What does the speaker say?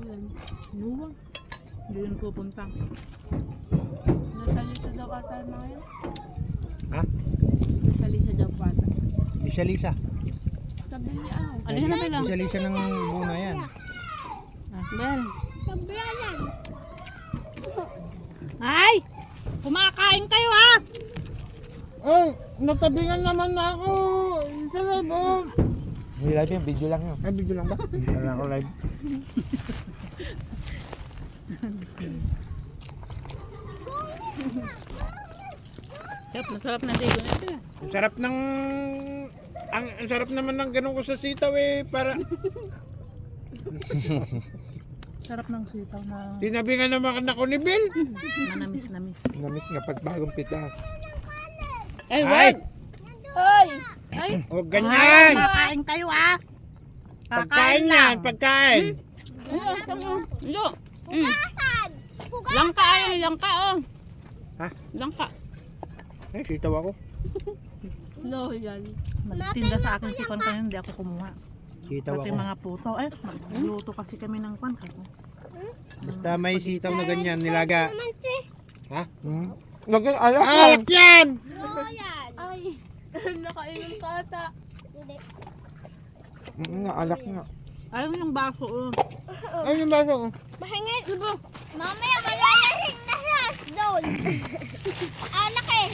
yan. Nuwa. Hindi yun pupunta. Nasa lisa daw ata yung mga yan. Ha? Nasa lisa daw po ata. Lisa-lisa. Sabi niya ano. Alin na lang. Lisa-lisa ng buna yan. Bel. Sabra yan. Ay! Kumakain kayo ha! Oh, natabingan naman na ako. Sarap oh. Hindi live yan, video lang yun. Ay, video lang ba? Hindi lang ako live. Masarap na digo na ito. Ang sarap ng... ang sarap naman ng ganun ko sa sitaw eh. Para... Sarap ng sitaw na Tinabingan naman ako ni Bill. manamis-namis. Namis nga pag bagong pitas. Ay, Ay! wait! Ay! Ay! O ganyan. Kumakain kayo ha! Pagkain yan, pagkain. Ilo! Langka ay, langka oh! Ha? Langka. Ay, sitaw ako. No, yan. Magtinda sa akin si Kwan kanina, hindi ako kumuha. Sitaw Pati ako. mga puto. Eh, magluto kasi kami ng Kwan. Basta may sitaw na ganyan, nilaga. Ha? Lagyan alak Ah, yan. yan! Ay! Nakainom ka ata. Alak nga. Ayaw yung baso oh. Ay, yung baso. Mahingin! Mamaya malalasing na siya! Doon! Anak eh!